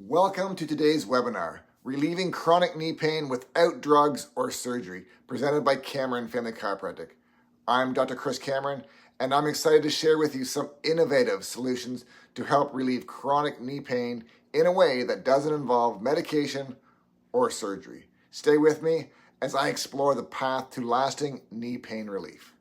Welcome to today's webinar, Relieving Chronic Knee Pain Without Drugs or Surgery, presented by Cameron Family Chiropractic. I'm Dr. Chris Cameron, and I'm excited to share with you some innovative solutions to help relieve chronic knee pain in a way that doesn't involve medication or surgery. Stay with me as I explore the path to lasting knee pain relief.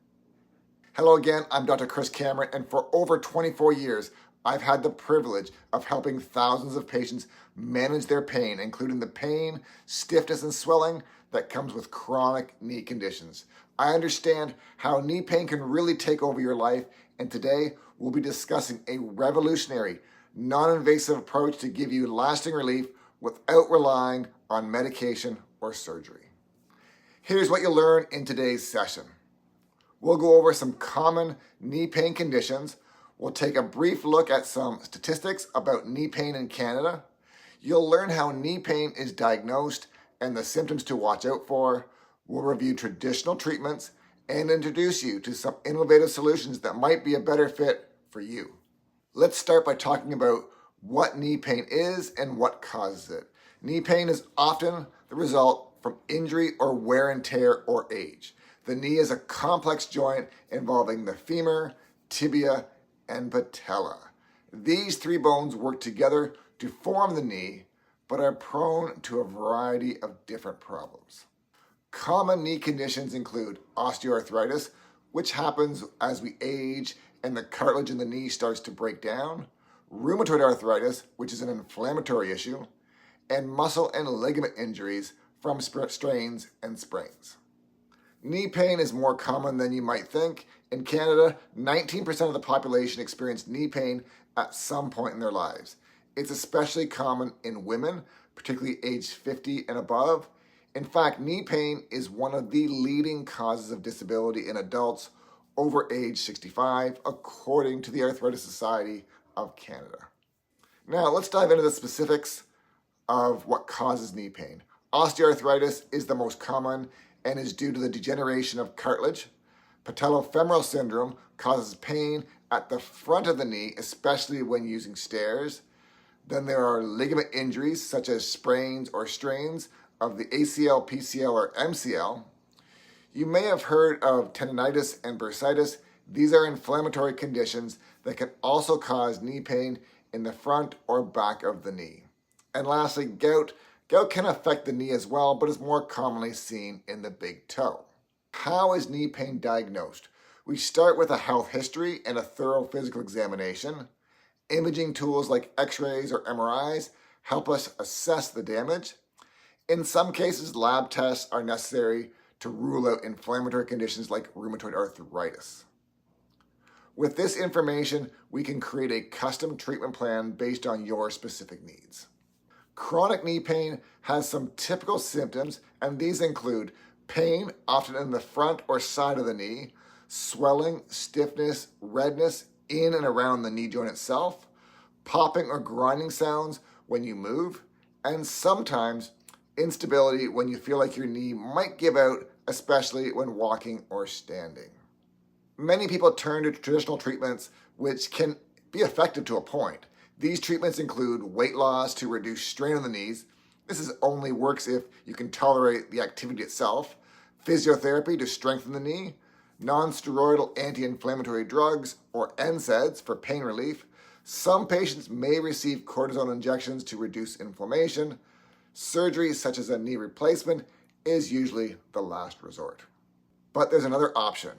Hello again, I'm Dr. Chris Cameron, and for over 24 years, I've had the privilege of helping thousands of patients manage their pain, including the pain, stiffness, and swelling that comes with chronic knee conditions. I understand how knee pain can really take over your life, and today we'll be discussing a revolutionary, non-invasive approach to give you lasting relief without relying on medication or surgery. Here's what you'll learn in today's session. We'll go over some common knee pain conditions. We'll take a brief look at some statistics about knee pain in Canada. You'll learn how knee pain is diagnosed and the symptoms to watch out for. We'll review traditional treatments and introduce you to some innovative solutions that might be a better fit for you. Let's start by talking about what knee pain is and what causes it. Knee pain is often the result from injury or wear and tear or age. The knee is a complex joint involving the femur, tibia, and patella. These three bones work together to form the knee, but are prone to a variety of different problems. Common knee conditions include osteoarthritis, which happens as we age and the cartilage in the knee starts to break down, rheumatoid arthritis, which is an inflammatory issue, and muscle and ligament injuries from strains and sprains. Knee pain is more common than you might think. In Canada, 19% of the population experience knee pain at some point in their lives. It's especially common in women, particularly age 50 and above. In fact, knee pain is one of the leading causes of disability in adults over age 65, according to the Arthritis Society of Canada. Now, let's dive into the specifics of what causes knee pain. Osteoarthritis is the most common and is due to the degeneration of cartilage. Patellofemoral syndrome causes pain at the front of the knee, especially when using stairs. Then there are ligament injuries such as sprains or strains of the ACL, PCL, or MCL. You may have heard of tendonitis and bursitis. These are inflammatory conditions that can also cause knee pain in the front or back of the knee. And lastly, gout. Gout can affect the knee as well, but is more commonly seen in the big toe. How is knee pain diagnosed? We start with a health history and a thorough physical examination. Imaging tools like x-rays or MRIs help us assess the damage. In some cases, lab tests are necessary to rule out inflammatory conditions like rheumatoid arthritis. With this information, we can create a custom treatment plan based on your specific needs. Chronic knee pain has some typical symptoms, and these include pain, often in the front or side of the knee, swelling, stiffness, redness in and around the knee joint itself, popping or grinding sounds when you move, and sometimes instability when you feel like your knee might give out, especially when walking or standing. Many people turn to traditional treatments, which can be effective to a point. These treatments include weight loss to reduce strain on the knees. This only works if you can tolerate the activity itself. Physiotherapy to strengthen the knee. Non-steroidal anti-inflammatory drugs, or NSAIDs, for pain relief. Some patients may receive cortisone injections to reduce inflammation. Surgery, such as a knee replacement, is usually the last resort. But there's another option.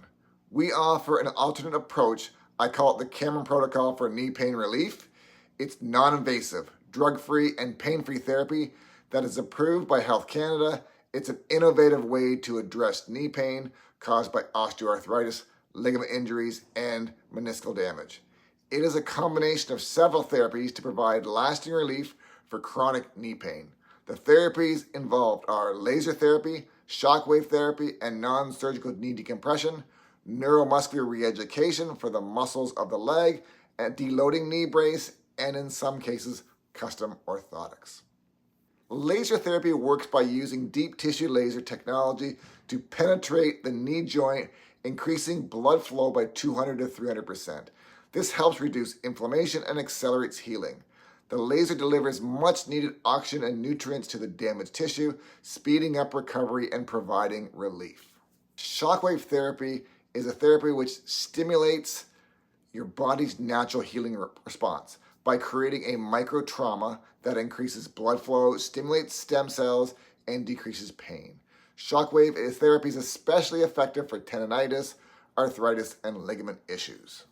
We offer an alternate approach. I call it the Cameron Protocol for knee pain relief. It's non-invasive, drug-free, and pain-free therapy that is approved by Health Canada. It's an innovative way to address knee pain caused by osteoarthritis, ligament injuries, and meniscal damage. It is a combination of several therapies to provide lasting relief for chronic knee pain. The therapies involved are laser therapy, shockwave therapy, and non-surgical knee decompression, neuromuscular re-education for the muscles of the leg, and deloading knee brace, and in some cases, custom orthotics. Laser therapy works by using deep tissue laser technology to penetrate the knee joint, increasing blood flow by 200 to 300%. This helps reduce inflammation and accelerates healing. The laser delivers much needed oxygen and nutrients to the damaged tissue, speeding up recovery and providing relief. Shockwave therapy is a therapy which stimulates your body's natural healing response by creating a micro trauma that increases blood flow, stimulates stem cells, and decreases pain. Shockwave therapy is especially effective for tendonitis, arthritis, and ligament issues.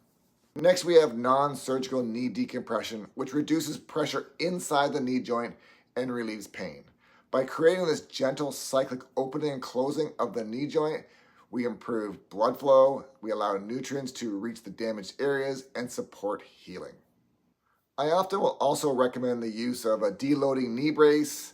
Next, we have non-surgical knee decompression, which reduces pressure inside the knee joint and relieves pain. By creating this gentle cyclic opening and closing of the knee joint, we improve blood flow, we allow nutrients to reach the damaged areas, and support healing. I often will also recommend the use of a deloading knee brace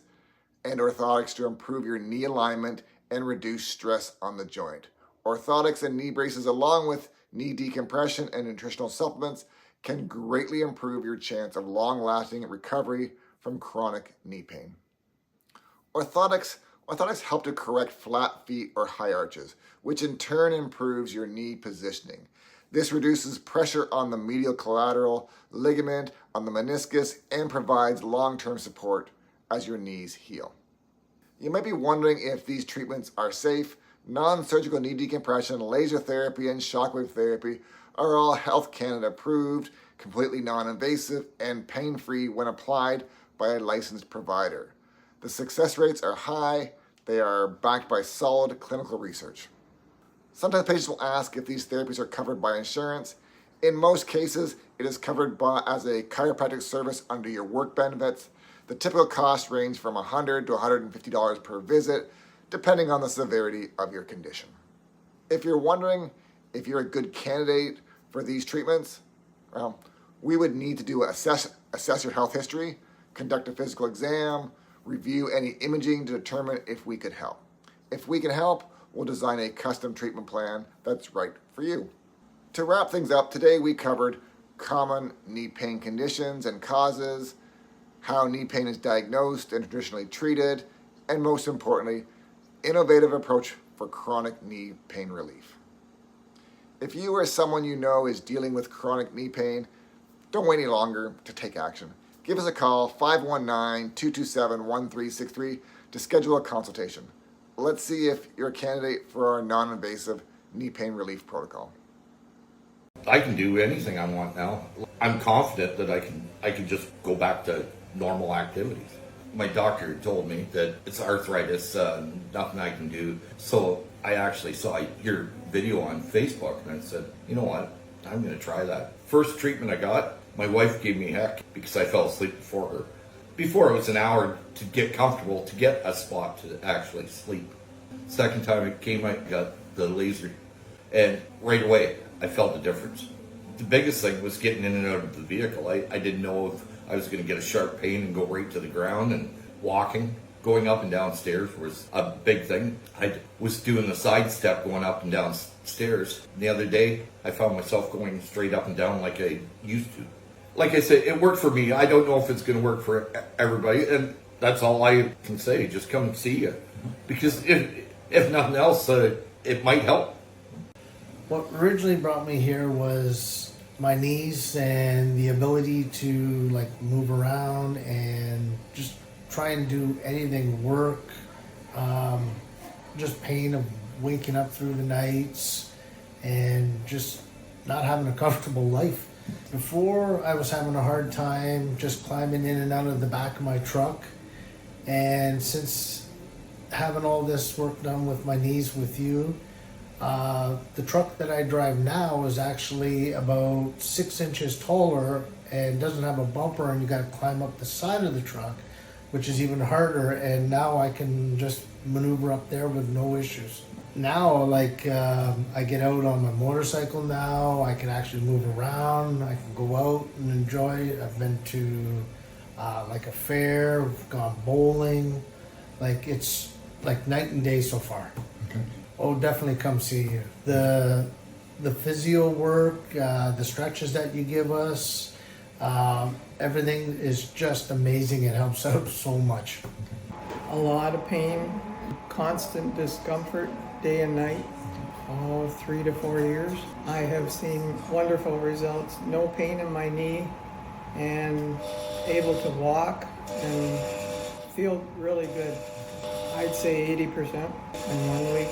and orthotics to improve your knee alignment and reduce stress on the joint. Orthotics and knee braces, along with knee decompression and nutritional supplements, can greatly improve your chance of long-lasting recovery from chronic knee pain. Orthotics help to correct flat feet or high arches, which in turn improves your knee positioning. This reduces pressure on the medial collateral ligament, on the meniscus, and provides long-term support as your knees heal. You might be wondering if these treatments are safe. Non-surgical knee decompression, laser therapy, and shockwave therapy are all Health Canada approved, completely non-invasive, and pain-free when applied by a licensed provider. The success rates are high. They are backed by solid clinical research. Sometimes patients will ask if these therapies are covered by insurance. In most cases, it is covered as a chiropractic service under your work benefits. The typical costs range from $100 to $150 per visit, depending on the severity of your condition. If you're wondering if you're a good candidate for these treatments, well, we would need to assess your health history, conduct a physical exam, review any imaging to determine if we could help. If we can help, we'll design a custom treatment plan that's right for you. To wrap things up, today we covered common knee pain conditions and causes, how knee pain is diagnosed and traditionally treated, and most importantly, innovative approach for chronic knee pain relief. If you or someone you know is dealing with chronic knee pain, don't wait any longer to take action. Give us a call, 519-227-1363, to schedule a consultation. Let's see if you're a candidate for our non-invasive knee pain relief protocol. I can do anything I want now. I'm confident that I can just go back to normal activities. My doctor told me that it's arthritis, nothing I can do. So I actually saw your video on Facebook and I said, you know what, I'm going to try that. First treatment I got, my wife gave me heck because I fell asleep before her. Before it was an hour to get comfortable, to get a spot to actually sleep. Second time it came, I got the laser. And right away, I felt the difference. The biggest thing was getting in and out of the vehicle. I didn't know if I was going to get a sharp pain and go right to the ground, and walking, going up and down stairs was a big thing. I was doing the side step going up and down stairs. The other day, I found myself going straight up and down like I used to. Like I said, it worked for me. I don't know if it's going to work for everybody, and that's all I can say. Just come and see you. Because if nothing else, it might help. What originally brought me here was my knees and the ability to move around and just try and do anything, work, just pain of waking up through the nights and just not having a comfortable life. Before, I was having a hard time just climbing in and out of the back of my truck, and since having all this work done with my knees with you, the truck that I drive now is actually about 6 inches taller and doesn't have a bumper, and you got to climb up the side of the truck, which is even harder. And now I can just maneuver up there with no issues. Now, I get out on my motorcycle now. I can actually move around. I can go out and enjoy it. I've been to a fair, we've gone bowling. It's like night and day so far. Okay. Oh, definitely come see you. The physio work, the stretches that you give us, everything is just amazing. It helps out so much. A lot of pain, constant discomfort, day and night, 3 to 4 years. I have seen wonderful results. No pain in my knee, and able to walk and feel really good. I'd say 80% in 1 week.